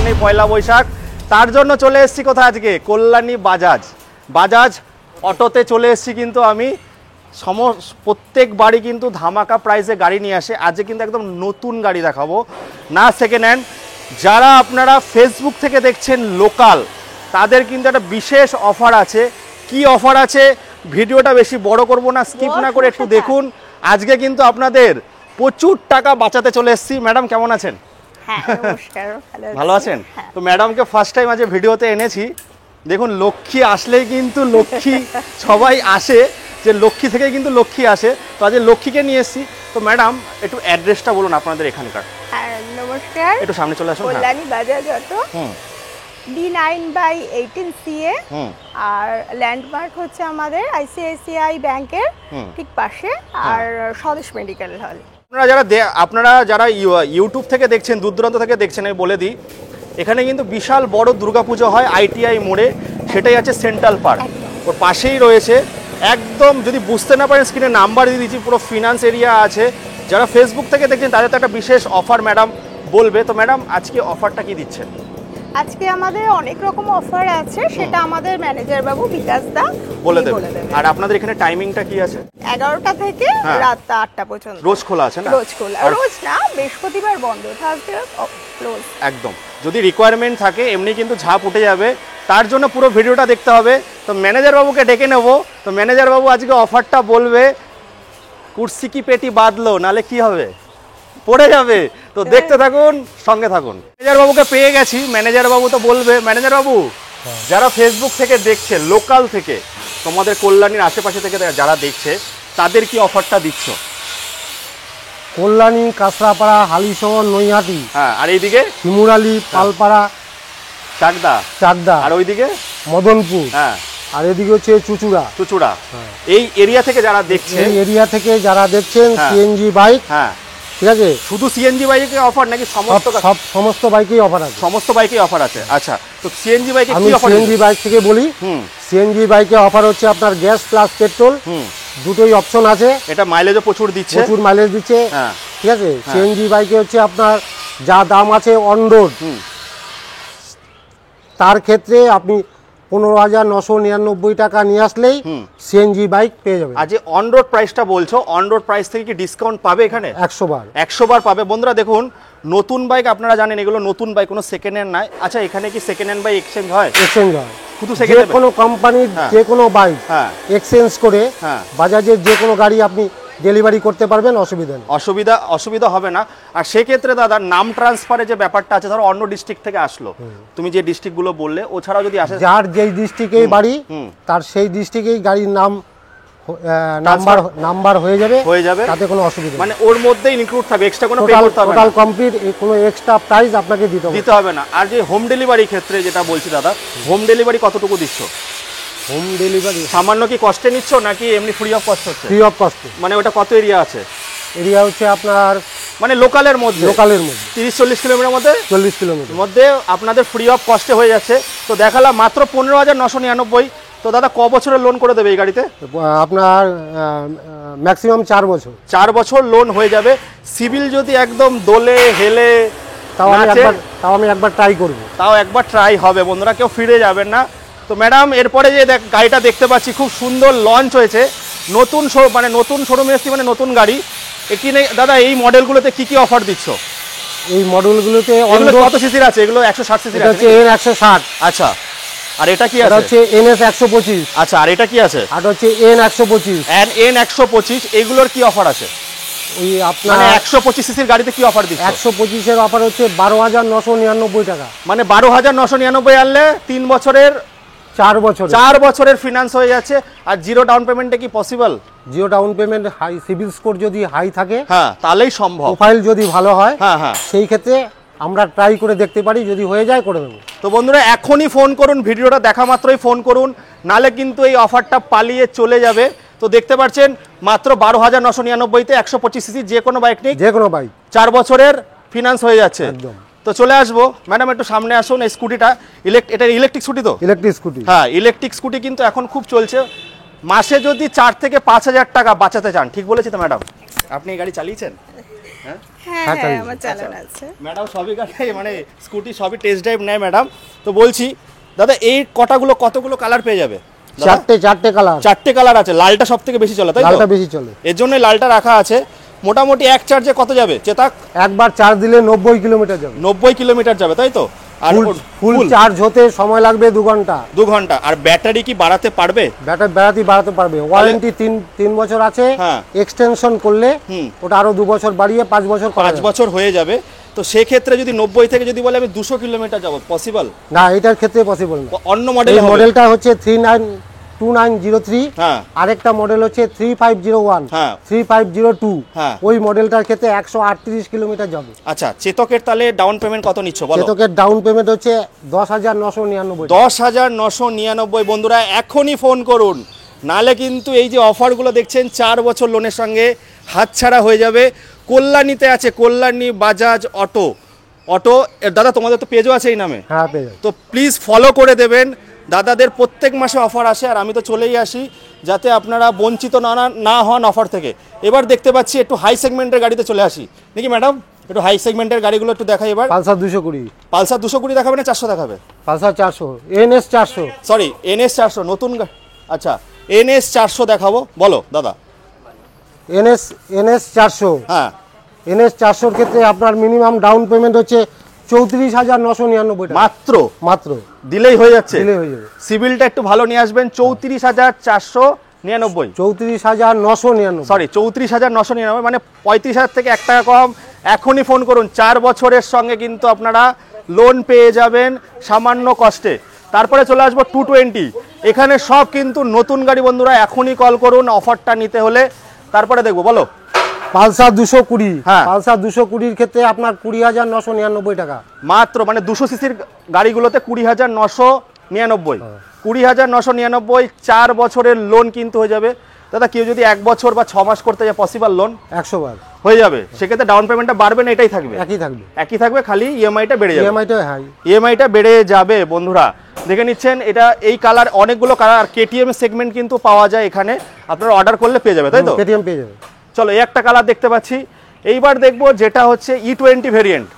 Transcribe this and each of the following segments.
সামনেই পয়লা বৈশাখ, তার জন্য চলে এসেছি কোথায় আজকে? কল্যাণী বাজাজ অটোতে চলে এসেছি। কিন্তু আমি প্রত্যেক বাড়ি কিন্তু ধামাকা প্রাইসে গাড়ি নিয়ে আসে। আজকে কিন্তু একদম নতুন গাড়ি দেখাবো, না সেকেন্ড হ্যান্ড। যারা আপনারা ফেসবুক থেকে দেখছেন লোকাল, তাদের কিন্তু একটা বিশেষ অফার আছে। কি অফার আছে ভিডিওটা বেশি বড় করব না, স্কিপ না করে একটু দেখুন। আজকে কিন্তু আপনাদের প্রচুর টাকা বাঁচাতে চলে এসেছি। ম্যাডাম কেমন আছেন? হ্যাঁ নমস্কার, ভালো আছেন? তো ম্যাডামকে ফার্স্ট টাইম আজ ভিডিওতে এনেছি। দেখুন, লক্ষ্মী আসলেই কিন্তু লক্ষ্মী সবাই আসে, যে লক্ষ্মী থেকেই কিন্তু লক্ষ্মী আসে। তো আজ লক্ষ্মীকে নিয়ে এসেছি। তো ম্যাডাম একটু অ্যাড্রেসটা বলুন আপনাদের এখানকার। হ্যাঁ নমস্কার, একটু সামনে চলে আসুন। Kalyani Bajaj auto, D9/18 CA, আর ল্যান্ডমার্ক হচ্ছে আমাদের ICICI ব্যাংকের ঠিক পাশে, আর স্বদেশ মেডিকেল হল। আপনারা যারা ইউটিউব থেকে দেখছেন, দূর দূরান্ত থেকে দেখছেন, আমি বলে দিই, এখানে কিন্তু বিশাল বড় দুর্গাপুজো হয় ITI মোড়ে, সেটাই আছে সেন্ট্রাল পার্ক, ওর পাশেই রয়েছে। একদম যদি বুঝতে না পারেন স্ক্রিনে নাম্বার দিয়ে দিচ্ছি, পুরো ফিনান্স এরিয়া আছে। যারা ফেসবুক থেকে দেখছেন তাদের তো একটা বিশেষ অফার ম্যাডাম বলবে। তো ম্যাডাম আজকে অফারটা কি দিচ্ছেন? আজকে আমাদের অনেক রকম অফার আছে, সেটা আমাদের ম্যানেজার বাবু বিকাশ দা বলে দেবে। আর আপনাদের এখানে টাইমিংটা কি আছে? 11টা থেকে রাত 8টা পর্যন্ত রোজ খোলা আছে না? রোজ খোলা, রোজ না, বৃহস্পতিবার বন্ধ, থার্সডে ক্লোজ। একদম, যদি রিকোয়ারমেন্ট থাকে এমনি কিন্তু ঝাঁপ উঠে যাবে, তার জন্য পুরো ভিডিওটা দেখতে হবে। তো ম্যানেজার বাবুকে ডেকে নেব। তো ম্যানেজার বাবু আজকে অফারটা বলবে। কুর্সি কি পেটি বাঁধলো, নালে কি হবে, পড়ে যাবে। তো দেখতে থাকুন, সঙ্গে থাকুন। ম্যানেজার বাবুকে পেয়ে গেছি। ম্যানেজার বাবু তো বলবে। ম্যানেজার বাবু, যারা ফেসবুক থেকে দেখছে, লোকাল থেকে, তোমাদের কল্যাণীর আশেপাশে থেকে যারা দেখছে, তাদের কি অফারটা দিচ্ছ? কল্যাণী, কাঁচরাপাড়া, হালিশহর, নৈহাটি, হ্যাঁ, আর এইদিকে শিমুরালি, পালপাড়া, চাকদা, আর ওইদিকে মদনপুর, হ্যাঁ, আর এদিকে হচ্ছে চুচুড়া। এই এরিয়া থেকে যারা দেখছে, এই এরিয়া থেকে যারা দেখছেন, সিএনজি বাইক, হ্যাঁ ঠিক আছে। শুধু সিএনজি বাইকে অফার নাকি সমস্ত বাইকেই অফার আছে? সমস্ত বাইকেই অফার আছে। আচ্ছা, তো সিএনজি বাইকে আমি সিএনজি বাইক থেকে বলি। সিএনজি বাইকে অফার হচ্ছে আপনার গ্যাস প্লাস পেট্রোল, দুটোই অপশন আছে। এটা মাইলেজও প্রচুর দিচ্ছে, প্রচুর মাইলেজ দিচ্ছে, ঠিক আছে। সিএনজি বাইকে হচ্ছে আপনার যা দাম আছে অন রোড, তার ক্ষেত্রে আপনি 15,999 টাকা নিয়ে আসলেই সিএনজি বাইক পেয়ে যাবেন। আজ অন রোড প্রাইসটা বলছো, অন রোড প্রাইস থেকে কি ডিসকাউন্ট পাবে এখানে? 100 বার পাবে। বন্ধুরা দেখুন, নতুন বাইক আপনারা জানেন এগুলো নতুন বাইক, কোনো সেকেন্ড হ্যান্ড নাই। আচ্ছা, এখানে কি সেকেন্ড হ্যান্ড বাইক এক্সচেঞ্জ হয়? এক্সচেঞ্জ হয়, শুধু যে কোনো কোম্পানির যে কোনো বাইক এক্সচেঞ্জ করে বাজাজের যে কোনো গাড়ি আপনি ডেলিভারি করতে পারবেন, অসুবিধা নেই। অসুবিধা হবে না। আর সেক্ষেত্রে দাদা, নাম ট্রান্সফারে যে ব্যাপারটা আছে, ধরো অন্য ডিস্ট্রিক্ট থেকে আসলো, তুমি যে ডিস্ট্রিক্টগুলো বললে, ও ছাড়াও যদি আসে, যার যেই ডিস্ট্রিক্টেই বাড়ি, তার সেই ডিস্ট্রিক্টেই গাড়ির নাম্বার হয়ে যাবে, তাতে কোনো অসুবিধা, মানে ওর মধ্যেই ইনক্লুড থাকবে, এক্সট্রা কোনো পে করতে হবে না, টোটাল কমপ্লিট, কোনো এক্সট্রা প্রাইস আপনাকে দিতে হবে না। আর যে হোম ডেলিভারি ক্ষেত্রে যেটা বলছি দাদা, হোম ডেলিভারি কতটুকু দিচ্ছ? হোম ডেলিভারি সামান্য কি কষ্টে নিচ্ছ নাকি এমনি ফ্রি অফ কস্ট হচ্ছে? Free of cost. মানে ওটা কত এরিয়া আছে? এরিয়া হচ্ছে আপনার মানে লোকালের মধ্যে 30-40 কিলোমিটার মধ্যে, 40 কিলোমিটার মধ্যে আপনাদের ফ্রি অফ কস্টে হয়ে যাচ্ছে। তো দেখালাম মাত্র 15,999। তো দাদা ক বছরের লোন করে দেবে এই গাড়িতে? আপনার ম্যাক্সিমাম 4 বছর লোন হয়ে যাবে। সিভিল যদি একদম দোলে হেলে, তাও আমি একবার ট্রাই হবে। বন্ধুরা, কেউ ফিরে যাবেন না। তো ম্যাডাম, এরপরে যে গাড়িটা দেখতে পাচ্ছি, খুব সুন্দর লঞ্চ হয়েছে, নতুন শোরুমে এসেছি, মানে নতুন গাড়ি। এখানে দাদা এই মডেলগুলোতে কি কি অফার দিচ্ছ? এই মডেলগুলোতে কত সিসির আছে? এগুলো 160 সিসির আছে? হচ্ছে N160। আচ্ছা, আর এটা কি আছে? এটা হচ্ছে NS 125। আচ্ছা, আর এটা কি আছে? আর হচ্ছে N125। N125, এগুলোর কি অফার আছে? ওই আপনার 125 সিসির গাড়িতে কি অফার দিচ্ছ? 125 এর অফার হচ্ছে 12,999 টাকা। মানে 12,999 আনলে 3 বছরের 4 বছরের ফিনান্স হয়ে যাচ্ছে। আর জিরো ডাউন পেমেন্টে কি possible? Zero down payment, high CIBIL score যদি হাই থাকে, তাহলেই সম্ভব। প্রোফাইল যদি ভালো হয়, সেই ক্ষেত্রে আমরা ট্রাই করে দেখতে পারি, যদি হয়ে যায় করে দেবো। তো বন্ধুরা, এখনই ফোন করুন, ভিডিওটা দেখা মাত্রই ফোন করুন, নালে কিন্তু এই অফারটা পালিয়ে চলে যাবে। তো দেখতে পাচ্ছেন মাত্র 12,999-তে 125 সিসি যে কোনো বাইক নেই, 4 বছরের ফিনান্স হয়ে যাচ্ছে একদম। তো চলে আসবো। ম্যাডাম একটু সামনে আসুন। এই স্কুটিটা এটা ইলেকট্রিক স্কুটি তো? ইলেকট্রিক স্কুটি, হ্যাঁ, ইলেকট্রিক স্কুটি কিন্তু এখন খুব চলছে। মাসে যদি 4 থেকে 5 হাজার টাকা বাঁচাতে চান, ঠিক বলেছি তো ম্যাডাম? আপনি এই গাড়ি চালিয়েছেন? হ্যাঁ হ্যাঁ হ্যাঁ, হ্যাঁ চালিয়ে আমার চালানো আছে। ম্যাডাম সবই গাড়ি মানে স্কুটি সবই টেস্ট ড্রাইভ নেয় ম্যাডাম। তো বলছি দাদা এই কতগুলো কালার পেয়ে যাবে? দাদা, চারটে কালার। 4টে কালার আছে, লালটা সব থেকে বেশি চলে তাই তো? লালটা বেশি চলে, এর জন্যই লালটা রাখা আছে। মোটামুটি এক চার্জে কত যাবে চেতাক? একবার চার্জ দিলে 90 কিলোমিটার যাবে। 90 কিলোমিটার যাবে তাই তো? আর ফুল চার্জ হতে সময় লাগবে 2 ঘন্টা। 2 ঘন্টা। আর ব্যাটারি কি বাড়াতে পারবে? ব্যাটারি বাড়াতে পারবে, ওয়ারেন্টি 3 বছর আছে। হ্যাঁ। এক্সটেনশন করলে ওটা আরো 2 বছর বাড়িয়ে 5 বছর করা 5 যাবে। বছর হয়ে যাবে। তো সেক্ষেত্রে যদি 90 থেকে যদি বলে আমি 200 কিলোমিটার যাবো, পসিবল? না, এটার ক্ষেত্রে পসিবল না। অন্য মডেল এই মডেলটা হচ্ছে 2903। হ্যাঁ। আরেকটা মডেল হচ্ছে 3501, হ্যাঁ। 3502। হ্যাঁ। ওই মডেলটার ক্ষেত্রে 138 কিলোমিটার যাবে। আচ্ছা, চেতকের তাহলে ডাউন পেমেন্ট কত নিচ্ছ বলো? চেতকের ডাউন পেমেন্ট হচ্ছে 10,999। 10,999। বন্ধুরা এখনই ফোন করুন, নালে কিন্তু এই যে অফারগুলো দেখছেন 4 বছর লোনের সঙ্গে হাতছাড়া হয়ে যাবে। কল্যাণীতে আছে কল্যাণী বাজাজ অটো। দাদা তোমাদের তো পেজও আছে এই নামে? হ্যাঁ, পেয়ে যাবে। তো প্লিজ ফলো করে দেবেন। দাদাদের প্রত্যেক মাসে অফার আসে, আর আমি তো চলেই আসি যাতে আপনারা বঞ্চিত না হন অফার থেকে। এবার দেখতে পাচ্ছি একটু হাই সেগমেন্টের গাড়িতে চলে আসি নাকি ম্যাডাম? একটু হাই সেগমেন্টের গাড়িগুলো একটু দেখাই এবার। পালসার 220। পালসার 220 দেখাবে না 400 দেখাবে? Pulsar 400, NS 400। সরি, NS 400 নতুন আচ্ছা, NS 400 দেখাবো, বলো দাদা। NS 400। হ্যাঁ। NS 400 এর ক্ষেত্রে আপনার মিনিমাম ডাউন পেমেন্ট হচ্ছে 34,999 টাকা। মাত্র দিলেই হয়ে যাচ্ছে? দিলেই হয়ে যাবে। সিভিলটা একটু ভালো নিয়ে আসবেন। 34,499। 34,999। সরি, 34,999, মানে 35,000 থেকে 1 টাকা কম। এখনই ফোন করুন, 4 বছরের সঙ্গে কিন্তু আপনারা লোন পেয়ে যাবেন সামান্য কষ্টে। তারপরে চলে আসবো 220। এখানে সব কিন্তু নতুন গাড়ি বন্ধুরা, এখনই কল করুন অফারটা নিতে হলে। তারপরে দেখবো, বলো। পালসার 220। হ্যাঁ। পালসার 220 ক্ষেত্রে আপনার 20,999 টাকা মাত্র, মানে 200 সিসির গাড়িগুলোতে 20,999। 20,999, 4 বছরের লোন কিন্তু হয়ে যাবে। দাদা কেউ যদি 1 বছর বা 6 মাস করতে যায়, পসিবল লোন 100 বার হয়ে যাবে। সেক্ষেত্রে ডাউন পেমেন্টটা বাড়বে না, এটাই থাকবে? একই থাকবে, খালি ইএমআইটা বেড়ে যাবে। ইএমআইটা বেড়ে যাবে বন্ধুরা। দেখে নিচ্ছেন, এটা এই কালার, অনেকগুলো কালার। কেটিএম সেগমেন্ট কিন্তু পাওয়া যায় এখানে, আপনারা অর্ডার করলে পেয়ে যাবে তাই তো? কেটিএম পেয়ে যাবে। চলো, এই একটা কালার দেখতে পাচ্ছি। এইবার দেখবো যেটা হচ্ছে E20 ভেরিয়েন্ট।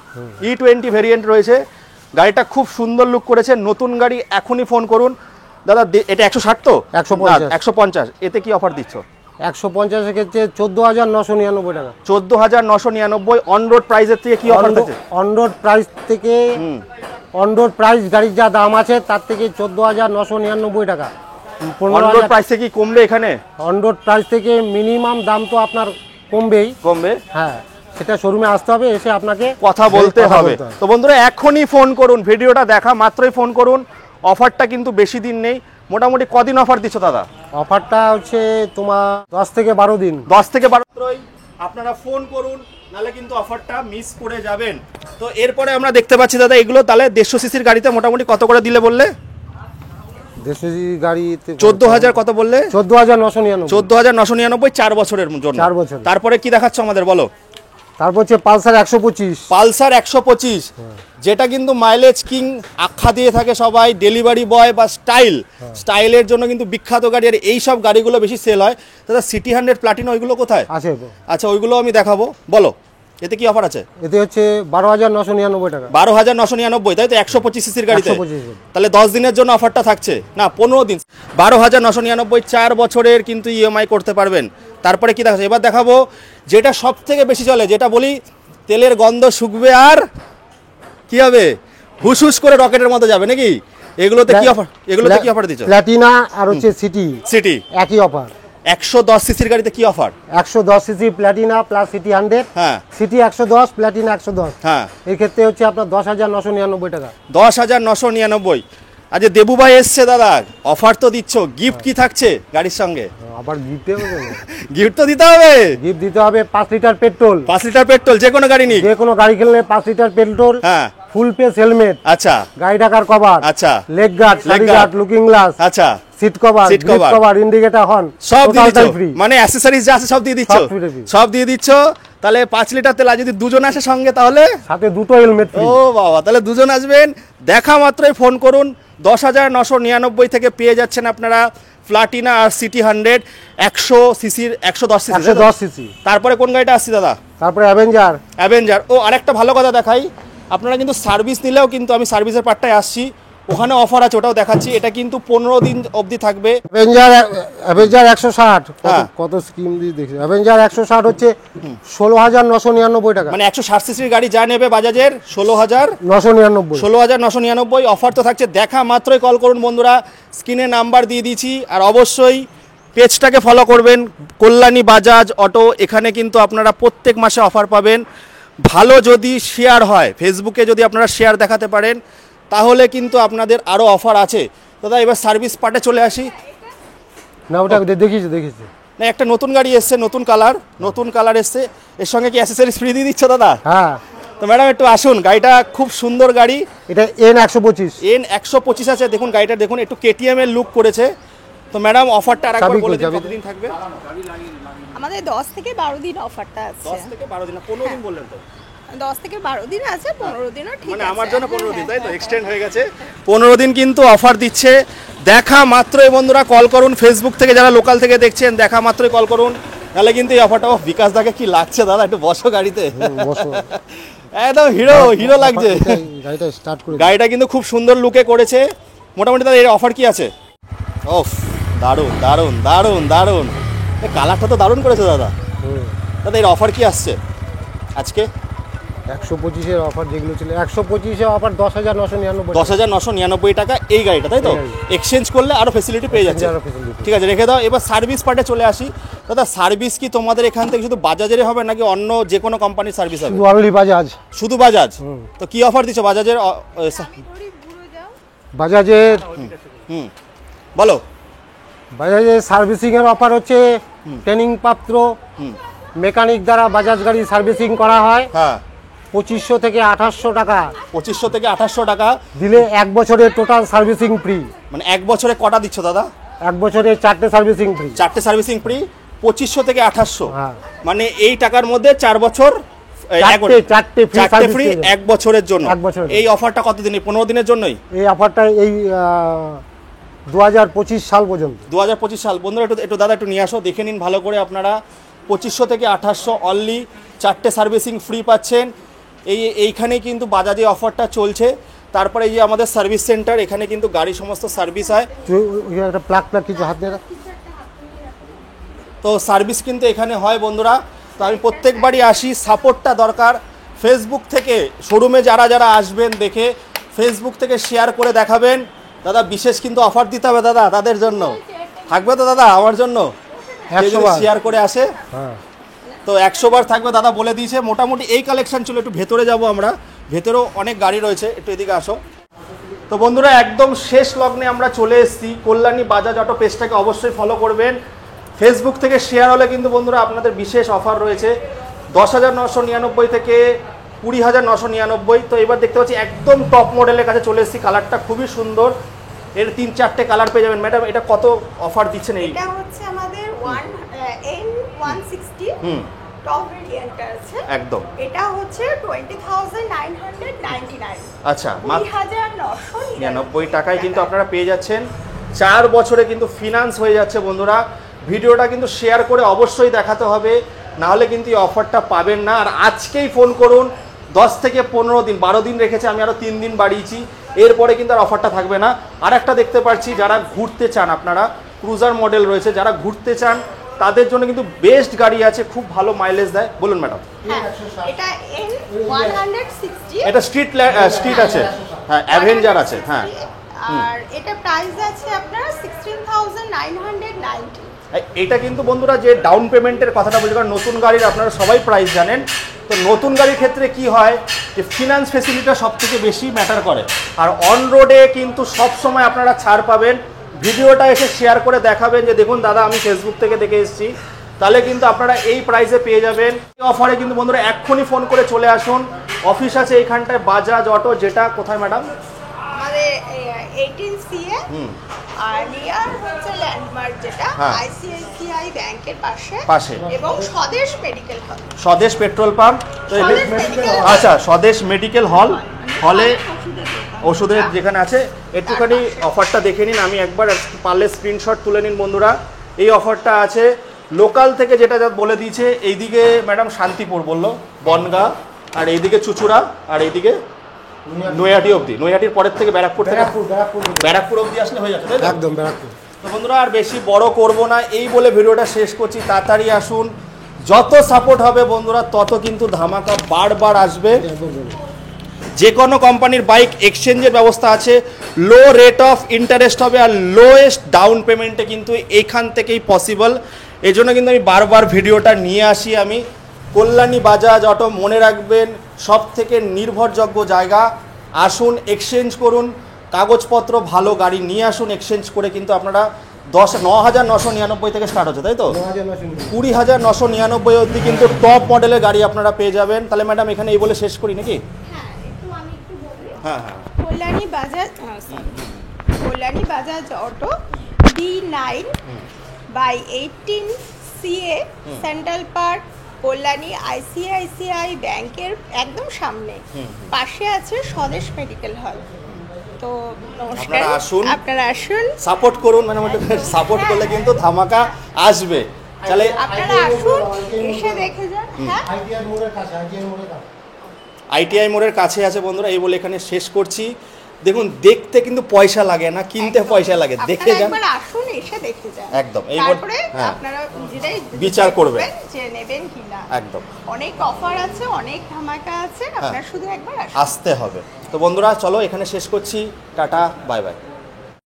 E20 ভেরিয়েন্ট রয়েছে, গাড়িটা খুব সুন্দর লুক করেছে, নতুন গাড়ি। এখনই ফোন করুন দাদা। এটা 160 তো? 150। এতে কি অফার দিচ্ছ? 150 এর ক্ষেত্রে 14,999 টাকা। 14,999। অন রোড প্রাইসের থেকে কি অফার দিচ্ছে? অন রোড প্রাইস গাড়ির যা দাম আছে তার থেকে 14,999 টাকা। অন রোড প্রাইস থেকে কি কমবে এখানে? অন রোড প্রাইস থেকে মিনিমাম দাম তো আপনার কমবে। হ্যাঁ, সেটা শোরুমে আসতে হবে, এসে আপনাকে কথা বলতে হবে। তো বন্ধুরা এখনই ফোন করুন, ভিডিওটা দেখা মাত্রই ফোন করুন। অফারটা কিন্তু বেশি দিন নেই। মোটামুটি কদিন অফার দিচ্ছ দাদা? অফারটা হচ্ছে তোমার 10 থেকে 12 দিন। 10 থেকে 12 আপনারা ফোন করুন, নাহলে কিন্তু অফারটা মিস করে যাবেন। তো এরপরে আমরা দেখতে পাচ্ছি দাদা এগুলো তাহলে 150 সিসির গাড়িতে মোটামুটি কত করে দিলে বললে? 150 গাড়িতে 14,000 কত বললে? 14,999। 14,999 4 বছরের জন্য। 4 বছর। তারপরে কি দেখাচ্ছ আমাদের, বলো। তারপর হচ্ছে পালসার 125। পালসার 125, যেটা কিন্তু মাইলেজ কিং আখ্যা দিয়ে থাকে সবাই, ডেলিভারি বয় বা স্টাইলের জন্য কিন্তু বিখ্যাত গাড়ি। আর এই সব গাড়িগুলো বেশি সেল হয়। দাদা সিটি 100 প্লাটিনা ওইগুলো কোথায় আছে? আচ্ছা, ওইগুলো আমি দেখাবো, বলো। এতে কি অফার আছে? এতে হচ্ছে 12,999 টাকা। 12,999 তাই তো? 125 সিসির গাড়িতে। 125। তাহলে 10 দিনের জন্য অফারটা থাকছে না, 15 দিন। 12,999, 4 বছরের কিন্তু ইএমআই করতে পারবেন। তারপরে কি দেখাচ্ছে এবার দেখাবো, যেটা সব থেকে বেশি চলে, যেটা বলি তেলের গন্ধ শুকবে আর কি হবে, হুসহুস করে রকেটের মতো যাবে নাকি? এগুলোতে কি অফার দিচ্ছ? প্লাটিনা আর হচ্ছে সিটি একই অফার। 110 সিসির গাড়িতে কি offer? 110 CC Platina plus city 100। হ্যাঁ। City 110, Platina 110। হ্যাঁ। এই ক্ষেত্রে হচ্ছে আপনার 10,999 টাকা। 10,999। আচ্ছা, দেবু ভাই এসছে দাদা, অফার তো দিচ্ছ, গিফট কি থাকছে গাড়ির সঙ্গে? আবার গিফট গিফট তো দিতে হবে। গিফট দিতে হবে 5 লিটার পেট্রোল। 5 লিটার পেট্রোল, যে কোনো গাড়ি নিক, যে কোনো গাড়ি কিনলে 5 লিটার পেট্রোল। হ্যাঁ। Full face helmet. আচ্ছা। গাড়ি ঢাকার কভার। আচ্ছা। Leg guard, side guard, looking glass. আচ্ছা। সিট কভার, ইন্ডিকেটর হর্ন, সব দিয়ে দিচ্ছ, মানে অ্যাকসেসরিজ যা আছে সব দিয়ে দিচ্ছ। সব দিয়ে দিচ্ছ। তাহলে 5 লিটার তেল, যদি দুজন আসে সঙ্গে তাহলে সাথে দুটো হেলমেট ফ্রি। ও বাবা, তাহলে দুজন আসবেন। দেখা মাত্রই ফোন করুন। 10,999 থেকে পেয়ে যাচ্ছেন আপনারা প্লাটিনা আর সিটি 100 100 সিসির 110 সিসি। তারপরে কোন গাড়িটা আসছে দাদা? তারপরে অ্যাভেঞ্জার। ও আরেকটা ভালো কথা দেখাই, আপনারা কিন্তু সার্ভিস নিলেও কিন্তু আমি সার্ভিসের পার্টটায় আসছি, ওখানে অফার আছে, ওটাও দেখাচ্ছি। এটা কিন্তু 15 দিন অবধি থাকবে। অ্যাভেঞ্জার 160 কত স্কিম দিয়ে দেখছি। অ্যাভেঞ্জার 160 হচ্ছে 16,999 টাকা, মানে 160 সিসির গাড়ি যা নেবে বাজাজের 16,999 অফার তো থাকছে। দেখা মাত্রই কল করুন বন্ধুরা, স্ক্রিনে নাম্বার দিয়ে দিয়েছি। আর অবশ্যই পেজটাকে ফলো করবেন, কল্যাণী বাজাজ অটো। এখানে কিন্তু আপনারা প্রত্যেক মাসে অফার পাবেন। ভালো যদি শেয়ার হয়, ফেসবুকে যদি আপনারা শেয়ার দেখাতে পারেন, তাহলে কিন্তু আপনাদের আরও অফার আছে। দাদা এবার সার্ভিস পার্টে চলে আসি। না ওটা দেখিয়েছি না, একটা নতুন গাড়ি এসছে, নতুন কালার এসছে। এর সঙ্গে কি অ্যাসেসরিজ ফ্রি দিয়ে দিচ্ছ দাদা? হ্যাঁ। তো ম্যাডাম একটু আসুন, গাড়িটা খুব সুন্দর গাড়ি। এটা N125 আছে। দেখুন গাড়িটা দেখুন, একটু কেটিএম এর লুক করেছে। তো ম্যাডাম অফারটা আরেকবার বলে দিন, কতদিন থাকবে? আমাদের 10 থেকে 12 দিন অফারটা আছে। 10 থেকে 12 দিন, 15 দিন বললেন তো? 10 থেকে 12 দিন আছে, 15 দিনও ঠিক আছে। মানে আমার জন্য 15 দিন, তাই তো? এক্সটেন্ড হয়ে গেছে। 15 দিন কিন্তু অফার দিচ্ছে। দেখা মাত্রই বন্ধুরা কল করুন, ফেসবুক থেকে যারা লোকাল থেকে দেখছেন দেখা মাত্রই কল করুন, নাহলে কিন্তু এই অফারটা। বিকাশ দাকে কি লাগছে দাদা, একটু বসো গাড়িতে। একদম হিরো লাগছে। গাড়িটা কিন্তু খুব সুন্দর লুকে করেছে। মোটামুটি দাদা এর অফার কি আছে? ওফ, দারুণ। এই কালারটা তো দারুণ করেছে দাদা। দাদা এর অফার কি আসছে আজকে? 125-এর অফার যেগুলো ছিল, 125-এর অফার 10,999 টাকা এই গাড়িটা, তাই তো? এক্সচেঞ্জ করলে আরো ফ্যাসিলিটি পেয়ে যাচ্ছে। ঠিক আছে, রেখে দাও। এবার সার্ভিস পার্টে চলে আসি। দাদা সার্ভিস কি তোমাদের এখান থেকে শুধু বাজাজেরই হবে নাকি অন্য যে কোনো কোম্পানির সার্ভিস হবে? শুধু বাজাজ। তো কি অফার দিচ্ছ বাজাজের? বলো। বাজাজের সার্ভিসিং এর অফার হচ্ছে ট্রেনিং প্রাপ্ত মেকানিক দ্বারা বাজাজ গাড়ি সার্ভিসিং করা হয়। হ্যাঁ, 2500 থেকে 2800 টাকা। 2500 থেকে 2800 টাকা দিলে 1 বছরের টোটাল সার্ভিসিং ফ্রি। মানে 1 বছরে কটা দিচ্ছ দাদা? 1 বছরে 4টে সার্ভিসিং ফ্রি। 4টে সার্ভিসিং ফ্রি, 2500 থেকে 2800। হ্যাঁ। মানে এই টাকার মধ্যে 4 বছর, 4টে ফ্রি 1 বছরের জন্য। এই অফারটা কতদিন? 15 দিনের জন্যই এই অফারটা, এই 2025 সাল পর্যন্ত। 2025 সাল। বন্ধুরা একটু দাদা একটু নিয়ে আসো, দেখে নিন ভালো করে আপনারা। 2500 থেকে 2800 অনলি, 4টে সার্ভিসিং ফ্রি পাচ্ছেন। এইখানেই কিন্তু বাজাজে অফারটা চলছে। তারপরে এই যে আমাদের সার্ভিস সেন্টার, এখানে কিন্তু গাড়ি সমস্ত সার্ভিস হয়। একটা প্লাগ কিছু হাত দিয়ে। তো সার্ভিস কিন্তু এখানে হয় বন্ধুরা। তো আমি প্রত্যেকবারই আসি, সাপোর্টটা দরকার। ফেসবুক থেকে শোরুমে যারা আসবেন দেখে ফেসবুক থেকে শেয়ার করে দেখাবেন। দাদা বিশেষ কিন্তু অফার দিতে হবে দাদা, তাদের জন্য থাকবে তো দাদা, আমার জন্য শেয়ার করে আসে। তো 100 বার থাকবে দাদা বলে দিয়েছে। মোটামুটি এই কালেকশন ছিল। একটু ভেতরে যাব আমরা, ভেতরেও অনেক গাড়ি রয়েছে, একটু এদিকে আসো। তো বন্ধুরা একদম শেষ লগ্নে আমরা চলে এসেছি। কল্যাণী বাজাজ অটো পেজটাকে অবশ্যই ফলো করবেন। ফেসবুক থেকে শেয়ার হলে কিন্তু বন্ধুরা আপনাদের বিশেষ অফার রয়েছে 10,999 থেকে 20,999। তো এবার দেখতে পাচ্ছি একদম টপ মডেলের কাছে চলে এসেছি। কালারটা খুবই সুন্দর, এর 3-4টে কালার পেয়ে যাবেন। ম্যাডাম এটা কত অফার দিচ্ছেন? এটা হচ্ছে আমাদের N160 টপ ভেরিয়েন্ট আছে একদম। এটা হচ্ছে 20,999। আচ্ছা, মাত্র 2,999 টাকায় কিন্তু আপনারা পেয়ে যাচ্ছেন। 4 বছরে কিন্তু ফিনান্স হয়ে যাচ্ছে বন্ধুরা। ভিডিওটা কিন্তু শেয়ার করে অবশ্যই দেখাতে হবে, না হলে কিন্তু এই অফারটা পাবেন না। আর আজকেই ফোন করুন। 10 থেকে 15 দিন, 12 দিন রেখেছে, আমি আরও 3 দিন বাড়িয়েছি। এরপরে কিন্তু আর অফারটা থাকবে না। আর একটা দেখতে পাচ্ছি, যারা ঘুরতে চান আপনারা, ক্রুজার মডেল রয়েছে, যারা ঘুরতে চান তাদের জন্য কিন্তু বেস্ট গাড়ি আছে, খুব ভালো মাইলেজ দেয়। বলুন ম্যাডাম। এটা N160, এটা স্ট্রিট আছে। হ্যাঁ, অ্যাভেঞ্জার আছে। হ্যাঁ, আর এটা প্রাইস আছে আপনার 16,990। এটা কিন্তু বন্ধুরা যে ডাউন পেমেন্টের কথাটা বলছি, কারণ নতুন গাড়ির আপনারা সবাই প্রাইস জানেন। তো নতুন গাড়ির ক্ষেত্রে কি হয় যে ফিনান্স ফেসিলিটিটা সব থেকে বেশি ম্যাটার করে। আর অন রোডে কিন্তু সব সময় আপনারা ছাড় পাবেন। ভিডিওটা এসে শেয়ার করে দেখাবেন যে দেখুন দাদা আমি ফেসবুক থেকে দেখে এসেছি, তাহলে কিন্তু আপনারা এই প্রাইসে পেয়ে যাবেন। এই অফারে কিন্তু বন্ধুরা এক্ষুনি ফোন করে চলে আসুন। অফিস আছে এইখানটায় বাজাজ অটো, যেটা কোথায় ম্যাডাম? আমাদের 18CA আর নিয়ার হচ্ছে ল্যান্ডমার্ক, যেটা ICICI ব্যাংকের পাশে এবং স্বদেশ মেডিকেল হল, স্বদেশ পেট্রোল পাম্প। আচ্ছা, স্বদেশ মেডিকেল হলে ওষুধের যেখানে আছে। একটুখানি অফারটা দেখে নিন, আমি একবার পারলে স্ক্রিনশট তুলে নিন বন্ধুরা। এই অফারটা আছে লোকাল থেকে যেটা যা বলে দিয়েছে, এইদিকে ম্যাডাম শান্তিপুর বললো, বনগাঁ, আর এইদিকে চুচুড়া, আর এইদিকে নৈহাটি অবধি। নৈহাটির পরের থেকে ব্যারাকপুর থেকে ব্যারাকপুর অবধি আসলে হয়ে যাচ্ছে, তাই তো? একদম ব্যারাকপুর। তো বন্ধুরা আর বেশি বড় করব না, এই বলে ভিডিওটা শেষ করছি। তাড়াতাড়ি আসুন, যত সাপোর্ট হবে বন্ধুরা তত কিন্তু ধামাকা বারবার আসবে। যে কোনো কোম্পানির বাইক এক্সচেঞ্জের ব্যবস্থা আছে, লো রেট অফ ইন্টারেস্ট হবে, আর লোয়েস্ট ডাউন পেমেন্টে কিন্তু এখান থেকেই পসিবল। এই জন্য কিন্তু আমি বারবার ভিডিওটা নিয়ে আসি। আমি কল্যাণী বাজাজ অটো, মনে রাখবেন সব থেকে নির্ভরযোগ্য জায়গা। আসুন, এক্সচেঞ্জ করুন, কাগজপত্র ভালো গাড়ি নিয়ে আসুন, এক্সচেঞ্জ করে কিন্তু আপনারা 9,999 থেকে স্টার্ট হচ্ছে, তাই তো? 20,999 অবধি কিন্তু টপ মডেলের গাড়ি আপনারা পেয়ে যাবেন। তাহলে ম্যাডাম এখানে এই বলে শেষ করি নাকি? হ্যাঁ, আমি একটু বলি। হ্যাঁ হ্যাঁ, Kalyani Bajaj auto D9/18 CA, central park, Kalyani ICICI ব্যাংকের একদম সামনে। পাশে আছে স্বদেশ মেডিকেল হল। তো নমস্কার, আপনারা আসুন, সাপোর্ট করুন, মানে সাপোর্ট করলে কিন্তু ধামাকা আসবে। তাহলে আপনারা আসুন, এসে দেখে যান। হ্যাঁ, ITI মোড়ের কাছে আছে বন্ধুরা। এই বলে এখানে শেষ করছি। দেখুন, দেখতে কিন্তু পয়সা লাগে না, কিনতে পয়সা লাগে। দেখে যান, একবার আসুন, এসে দেখে যান। একদম। এই তারপরে হ্যাঁ, আপনারা নিজেরাই বিচার করবেন যে নেবেন কিনা। একদম। অনেক অফার আছে, অনেক ধামাকা আছে, আপনারা শুধু একবার আসুন। আসতে হবে। তো বন্ধুরা চলো এখানে শেষ করছি। Tata, bye bye.